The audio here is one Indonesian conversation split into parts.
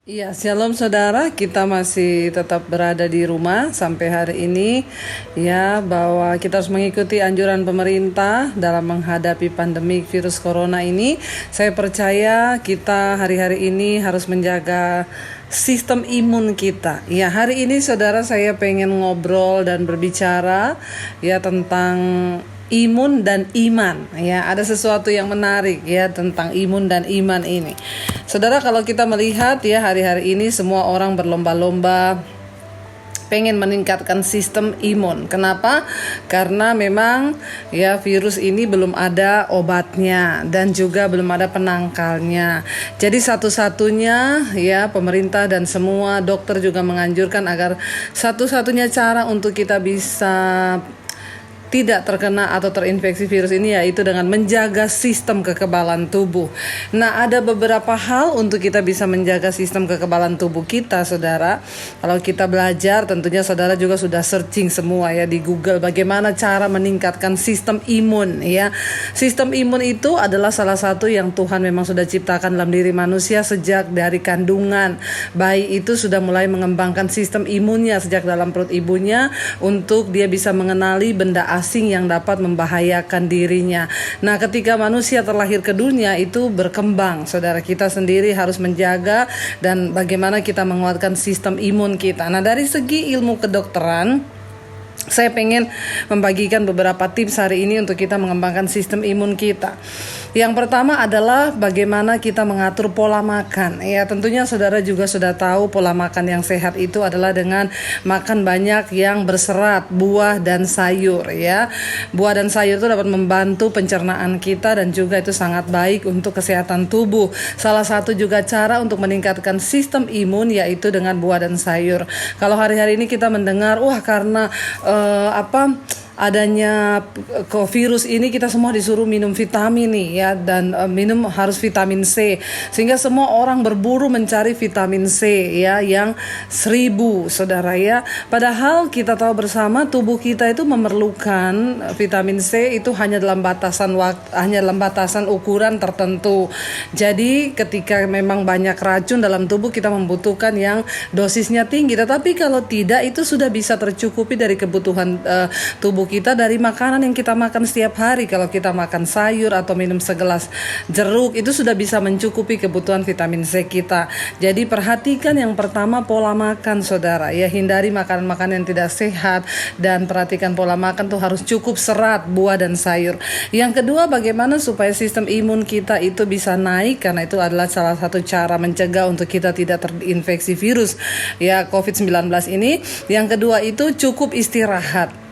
Iya, shalom saudara, kita masih tetap berada di rumah sampai hari ini ya, bahwa kita harus mengikuti anjuran pemerintah dalam menghadapi pandemi virus corona ini. Saya percaya kita hari-hari ini harus menjaga sistem imun kita. Ya, hari ini saudara, saya pengen ngobrol dan berbicara ya tentang imun dan iman. Ya, ada sesuatu yang menarik ya tentang imun dan iman ini. Saudara, kalau kita melihat ya, hari-hari ini semua orang berlomba-lomba pengen meningkatkan sistem imun. Kenapa? Karena memang ya virus ini belum ada obatnya dan juga belum ada penangkalnya. Jadi satu-satunya ya, pemerintah dan semua dokter juga menganjurkan agar satu-satunya cara untuk kita bisa tidak terkena atau terinfeksi virus ini yaitu dengan menjaga sistem kekebalan tubuh. Nah, ada beberapa hal untuk kita bisa menjaga sistem kekebalan tubuh kita, saudara. Kalau kita belajar, tentunya saudara juga sudah searching semua ya di Google bagaimana cara meningkatkan sistem imun ya. Sistem imun itu adalah salah satu yang Tuhan memang sudah ciptakan dalam diri manusia sejak dari kandungan. Bayi itu sudah mulai mengembangkan sistem imunnya sejak dalam perut ibunya untuk dia bisa mengenali benda asing yang dapat membahayakan dirinya. Nah, ketika manusia terlahir ke dunia itu berkembang, saudara, kita sendiri harus menjaga dan bagaimana kita menguatkan sistem imun kita. Nah, dari segi ilmu kedokteran, saya pengen membagikan beberapa tips hari ini untuk kita mengembangkan sistem imun kita. Yang pertama adalah bagaimana kita mengatur pola makan. Ya, tentunya saudara juga sudah tahu pola makan yang sehat itu adalah dengan makan banyak yang berserat, buah dan sayur ya. Buah dan sayur itu dapat membantu pencernaan kita dan juga itu sangat baik untuk kesehatan tubuh. Salah satu juga cara untuk meningkatkan sistem imun yaitu dengan buah dan sayur. Kalau hari-hari ini kita mendengar, karena adanya virus ini kita semua disuruh minum vitamin nih ya, dan minum harus vitamin C, sehingga semua orang berburu mencari vitamin C ya yang 1000, saudara ya. Padahal kita tahu bersama tubuh kita itu memerlukan vitamin C itu hanya dalam batasan ukuran tertentu. Jadi ketika memang banyak racun dalam tubuh, kita membutuhkan yang dosisnya tinggi. Tetapi kalau tidak, itu sudah bisa tercukupi dari kebutuhan tubuh kita dari makanan yang kita makan setiap hari. Kalau kita makan sayur atau minum segelas jeruk, itu sudah bisa mencukupi kebutuhan vitamin C kita. Jadi perhatikan yang pertama pola makan, saudara ya. Hindari makanan-makanan yang tidak sehat dan perhatikan pola makan tuh harus cukup serat, buah dan sayur. Yang kedua, bagaimana supaya sistem imun kita itu bisa naik, karena itu adalah salah satu cara mencegah untuk kita tidak terinfeksi virus ya COVID-19 ini. Yang kedua itu cukup istirahat.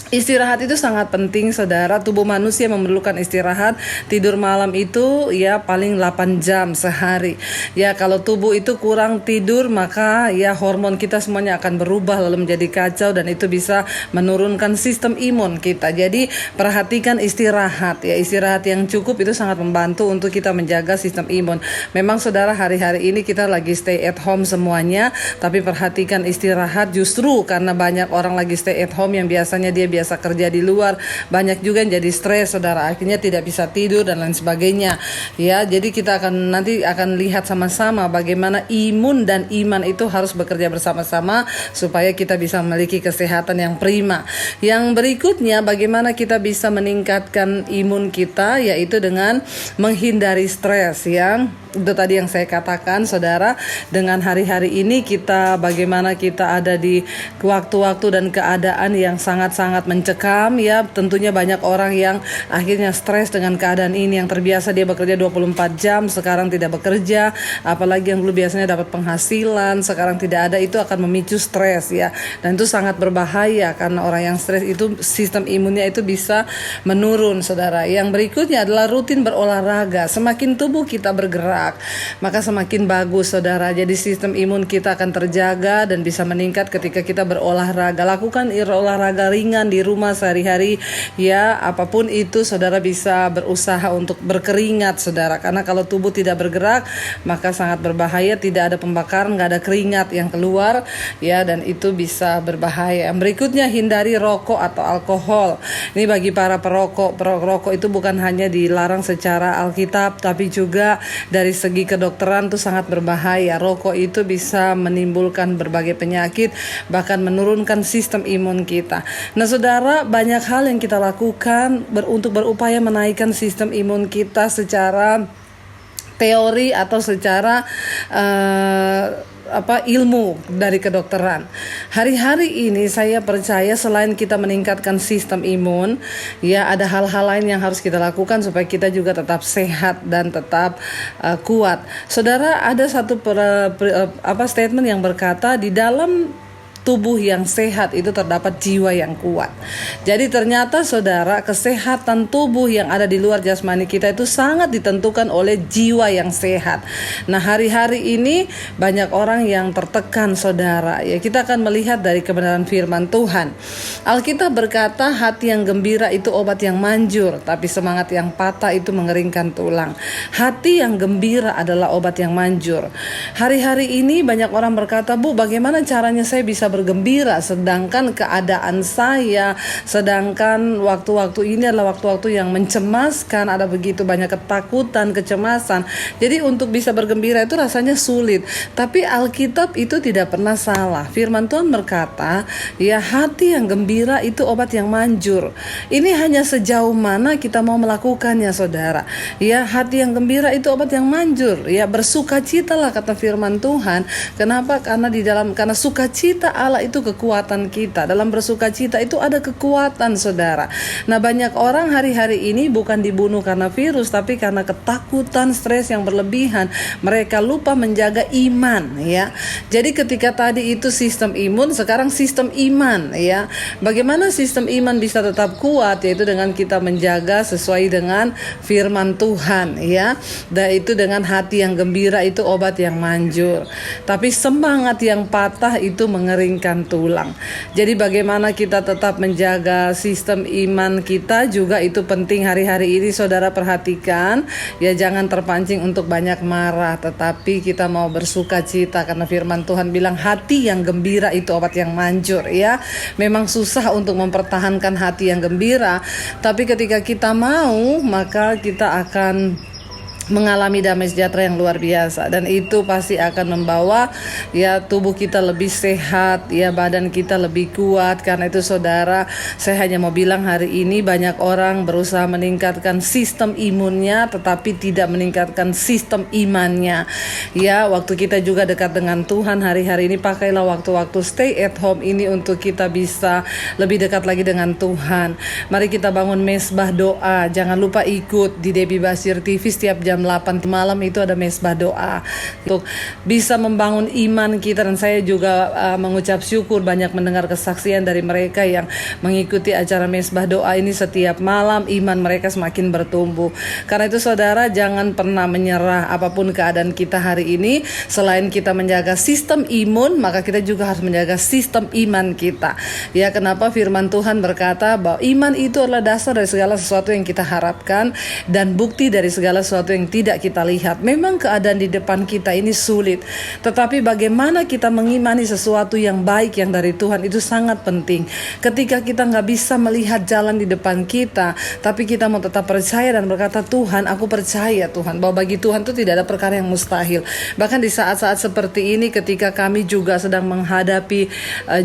Istirahat itu sangat penting, saudara. Tubuh manusia memerlukan istirahat. Tidur malam itu ya paling 8 jam sehari. Ya, kalau tubuh itu kurang tidur, maka ya hormon kita semuanya akan berubah lalu menjadi kacau, dan itu bisa menurunkan sistem imun kita. Jadi perhatikan istirahat ya. Istirahat yang cukup itu sangat membantu untuk kita menjaga sistem imun. Memang saudara, hari-hari ini kita lagi stay at home semuanya, tapi perhatikan istirahat. Justru karena banyak orang lagi stay at home yang biasanya dia biasa kerja di luar, banyak juga yang jadi stres, saudara, akhirnya tidak bisa tidur dan lain sebagainya ya. Jadi kita nanti akan lihat sama-sama bagaimana imun dan iman itu harus bekerja bersama-sama supaya kita bisa memiliki kesehatan yang prima. Yang berikutnya, bagaimana kita bisa meningkatkan imun kita, yaitu dengan menghindari stres ya. Itu tadi yang saya katakan, saudara. Dengan hari-hari ini bagaimana kita ada di waktu-waktu dan keadaan yang sangat-sangat mencekam ya. Tentunya banyak orang yang akhirnya stres dengan keadaan ini, yang terbiasa dia bekerja 24 jam sekarang tidak bekerja, apalagi yang dulu biasanya dapat penghasilan sekarang tidak ada. Itu akan memicu stres ya, dan itu sangat berbahaya karena orang yang stres itu sistem imunnya itu bisa menurun, saudara. Yang berikutnya adalah rutin berolahraga. Semakin tubuh kita bergerak, maka semakin bagus, saudara. Jadi sistem imun kita akan terjaga dan bisa meningkat ketika kita berolahraga. Lakukan olahraga ringan di rumah sehari-hari ya. Apapun itu, saudara bisa berusaha untuk berkeringat, saudara. Karena kalau tubuh tidak bergerak, maka sangat berbahaya. Tidak ada pembakaran, nggak ada keringat yang keluar ya, dan itu bisa berbahaya. Berikutnya, hindari rokok atau alkohol. Ini bagi para perokok. Perokok itu bukan hanya dilarang secara Alkitab, tapi juga dari dari segi kedokteran tuh sangat berbahaya. Rokok itu bisa menimbulkan berbagai penyakit, bahkan menurunkan sistem imun kita. Nah saudara, banyak hal yang kita lakukan untuk berupaya menaikkan sistem imun kita secara teori atau secara ilmu dari kedokteran. Hari-hari ini saya percaya selain kita meningkatkan sistem imun, ya ada hal-hal lain yang harus kita lakukan supaya kita juga tetap sehat dan tetap kuat. Saudara, ada satu statement yang berkata di dalam tubuh yang sehat itu terdapat jiwa yang kuat. Jadi ternyata saudara, kesehatan tubuh yang ada di luar jasmani kita itu sangat ditentukan oleh jiwa yang sehat. Nah hari-hari ini banyak orang yang tertekan saudara. Ya kita akan melihat dari kebenaran firman Tuhan. Alkitab berkata hati yang gembira itu obat yang manjur, tapi semangat yang patah itu mengeringkan tulang. Hati yang gembira adalah obat yang manjur. Hari-hari ini banyak orang berkata, Bu, bagaimana caranya saya bisa bergembira sedangkan keadaan saya, sedangkan waktu-waktu ini adalah waktu-waktu yang mencemaskan, ada begitu banyak ketakutan, kecemasan. Jadi untuk bisa bergembira itu rasanya sulit. Tapi Alkitab itu tidak pernah salah. Firman Tuhan berkata, ya hati yang gembira itu obat yang manjur. Ini hanya sejauh mana kita mau melakukannya saudara. Ya hati yang gembira itu obat yang manjur. Ya bersukacitalah kata firman Tuhan. Kenapa? Karena sukacita Allah itu kekuatan kita. Dalam bersukacita itu ada kekuatan saudara. Nah banyak orang hari-hari ini bukan dibunuh karena virus, tapi karena ketakutan, stres yang berlebihan. Mereka lupa menjaga iman ya. Jadi ketika tadi itu sistem imun, sekarang sistem iman ya. Bagaimana sistem iman bisa tetap kuat? Yaitu dengan kita menjaga sesuai dengan firman Tuhan ya. Dan itu dengan hati yang gembira itu obat yang manjur. Tapi semangat yang patah itu mengeringkan tulang. Jadi bagaimana kita tetap menjaga sistem iman kita juga itu penting hari-hari ini saudara perhatikan. Ya jangan terpancing untuk banyak marah, tetapi kita mau bersukacita karena firman Tuhan bilang hati yang gembira itu obat yang manjur ya. Memang susah untuk mempertahankan hati yang gembira, tapi ketika kita mau maka kita akan mengalami damai sejahtera yang luar biasa, dan itu pasti akan membawa ya tubuh kita lebih sehat, ya badan kita lebih kuat. Karena itu saudara, saya hanya mau bilang hari ini banyak orang berusaha meningkatkan sistem imunnya tetapi tidak meningkatkan sistem imannya. Ya, waktu kita juga dekat dengan Tuhan hari-hari ini, pakailah waktu-waktu stay at home ini untuk kita bisa lebih dekat lagi dengan Tuhan. Mari kita bangun mesbah doa. Jangan lupa ikut di Debbie Basir TV setiap jam 8 malam itu ada mesbah doa untuk bisa membangun iman kita. Dan saya juga mengucap syukur banyak mendengar kesaksian dari mereka yang mengikuti acara mesbah doa ini setiap malam. Iman mereka semakin bertumbuh. Karena itu saudara, jangan pernah menyerah apapun keadaan kita hari ini. Selain kita menjaga sistem imun, maka kita juga harus menjaga sistem iman kita. Ya, kenapa firman Tuhan berkata bahwa iman itu adalah dasar dari segala sesuatu yang kita harapkan dan bukti dari segala sesuatu yang tidak kita lihat. Memang keadaan di depan kita ini sulit, tetapi bagaimana kita mengimani sesuatu yang baik yang dari Tuhan itu sangat penting. Ketika kita gak bisa melihat jalan di depan kita, tapi kita mau tetap percaya dan berkata, Tuhan, aku percaya Tuhan, bahwa bagi Tuhan itu tidak ada perkara yang mustahil. Bahkan di saat-saat seperti ini, ketika kami juga sedang menghadapi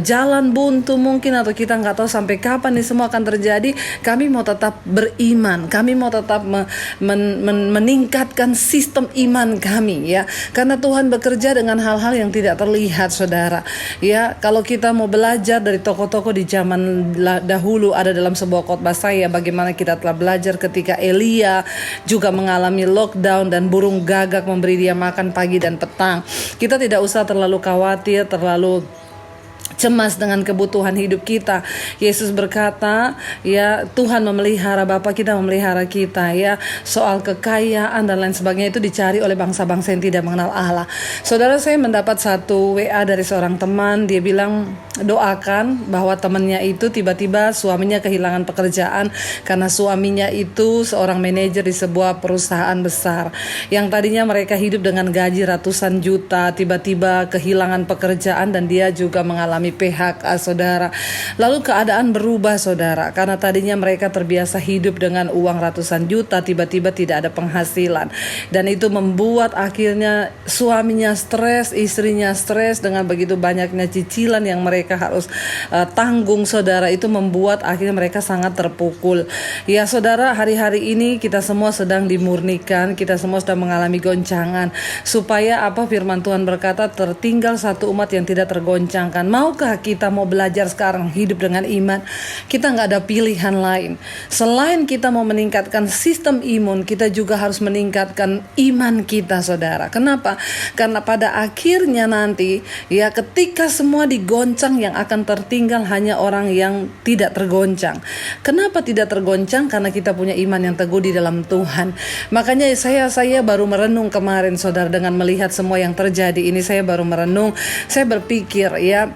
jalan buntu mungkin, atau kita gak tahu sampai kapan ini semua akan terjadi, kami mau tetap beriman. Kami mau tetap meningkatkan sistem iman kami ya, karena Tuhan bekerja dengan hal-hal yang tidak terlihat saudara ya. Kalau kita mau belajar dari tokoh-tokoh di zaman dahulu, ada dalam sebuah khotbah saya bagaimana kita telah belajar ketika Elia juga mengalami lockdown dan burung gagak memberi dia makan pagi dan petang. Kita tidak usah terlalu khawatir, terlalu cemas dengan kebutuhan hidup kita. Yesus berkata, ya Tuhan memelihara, Bapa kita memelihara kita ya. Soal kekayaan dan lain sebagainya itu dicari oleh bangsa-bangsa yang tidak mengenal Allah. Saudara, saya mendapat satu WA dari seorang teman. Dia bilang doakan bahwa temannya itu tiba-tiba suaminya kehilangan pekerjaan karena suaminya itu seorang manajer di sebuah perusahaan besar. Yang tadinya mereka hidup dengan gaji ratusan juta, tiba-tiba kehilangan pekerjaan dan dia juga mengalami mengalami PHK saudara. Lalu keadaan berubah saudara, karena tadinya mereka terbiasa hidup dengan uang ratusan juta, tiba-tiba tidak ada penghasilan. Dan itu membuat akhirnya suaminya stres, istrinya stres dengan begitu banyaknya cicilan yang mereka harus tanggung saudara. Itu membuat akhirnya mereka sangat terpukul. Ya saudara, hari-hari ini kita semua sedang dimurnikan, kita semua sedang mengalami goncangan. Supaya apa, firman Tuhan berkata, tertinggal satu umat yang tidak tergoncangkan. Maukah kita mau belajar sekarang hidup dengan iman? Kita nggak ada pilihan lain. Selain kita mau meningkatkan sistem imun, kita juga harus meningkatkan iman kita saudara. Kenapa? Karena pada akhirnya nanti ya, ketika semua digoncang, yang akan tertinggal hanya orang yang tidak tergoncang. Kenapa tidak tergoncang? Karena kita punya iman yang teguh di dalam Tuhan. Makanya saya baru merenung kemarin saudara, dengan melihat semua yang terjadi ini, saya baru merenung, saya berpikir ya,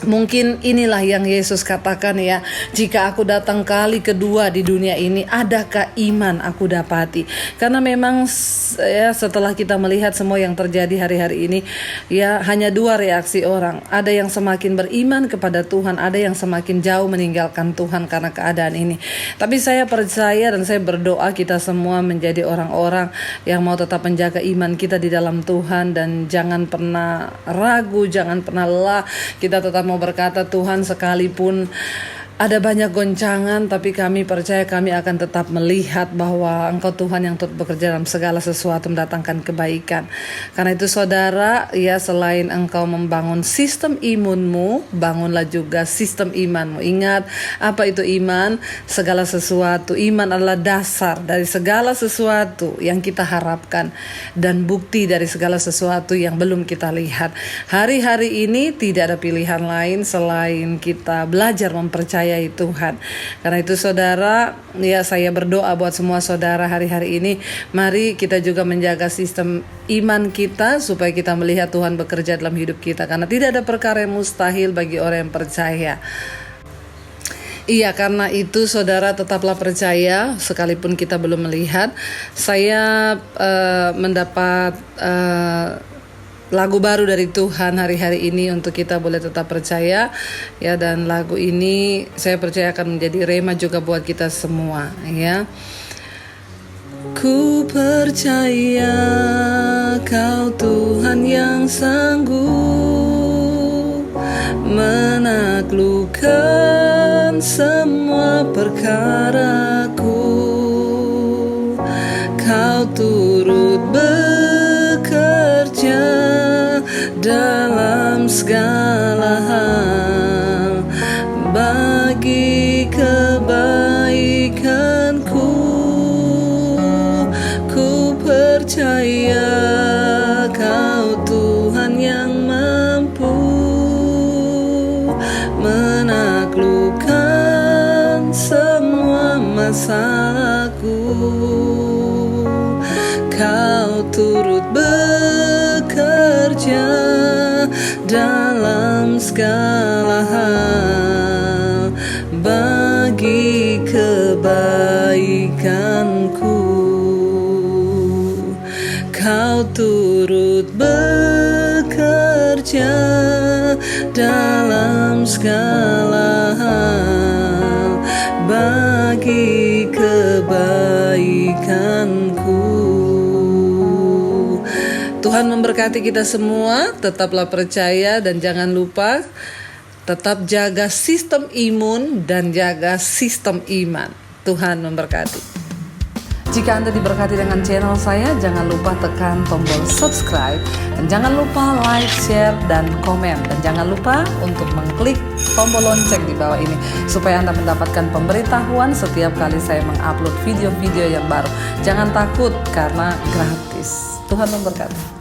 mungkin inilah yang Yesus katakan ya, jika aku datang kali kedua di dunia ini, adakah iman aku dapati? Karena memang ya, setelah kita melihat semua yang terjadi hari-hari ini ya, hanya dua reaksi orang. Ada yang semakin beriman kepada Tuhan, ada yang semakin jauh meninggalkan Tuhan karena keadaan ini. Tapi saya percaya dan saya berdoa kita semua menjadi orang-orang yang mau tetap menjaga iman kita di dalam Tuhan, dan jangan pernah ragu, jangan pernah lelah. Kita tetap mau berkata, Tuhan, sekalipun ada banyak goncangan, tapi kami percaya kami akan tetap melihat bahwa Engkau Tuhan yang turut bekerja dalam segala sesuatu, mendatangkan kebaikan. Karena itu saudara, ya, selain engkau membangun sistem imunmu, bangunlah juga sistem imanmu. Ingat, apa itu iman? Segala sesuatu. Iman adalah dasar dari segala sesuatu yang kita harapkan, dan bukti dari segala sesuatu yang belum kita lihat. Hari-hari ini tidak ada pilihan lain selain kita belajar mempercayai Tuhan. Karena itu saudara, ya, saya berdoa buat semua saudara hari-hari ini, mari kita juga menjaga sistem iman kita supaya kita melihat Tuhan bekerja dalam hidup kita, karena tidak ada perkara yang mustahil bagi orang yang percaya. Iya, karena itu saudara tetaplah percaya sekalipun kita belum melihat. Saya mendapat lagu baru dari Tuhan hari-hari ini untuk kita boleh tetap percaya ya, dan lagu ini saya percaya akan menjadi rema juga buat kita semua ya. Ku percaya Kau Tuhan yang sanggup menaklukkan semua perkaraku. Kau turut bekerja dalam segala hal bagi kebaikanku. Ku percaya Kau Tuhan yang mampu menaklukkan semua masalahku. Kau turut bekerja dalam segala hal bagi kebaikanku. Kau turut bekerja dalam segala hal bagi kebaikanku. Tuhan memberkati kita semua. Tetaplah percaya dan jangan lupa tetap jaga sistem imun dan jaga sistem iman. Tuhan memberkati. Jika Anda diberkati dengan channel saya, jangan lupa tekan tombol subscribe, dan jangan lupa like, share, dan komen, dan jangan lupa untuk mengklik tombol lonceng di bawah ini supaya Anda mendapatkan pemberitahuan setiap kali saya mengupload video-video yang baru. Jangan takut karena gratis. Tuhan memberkati.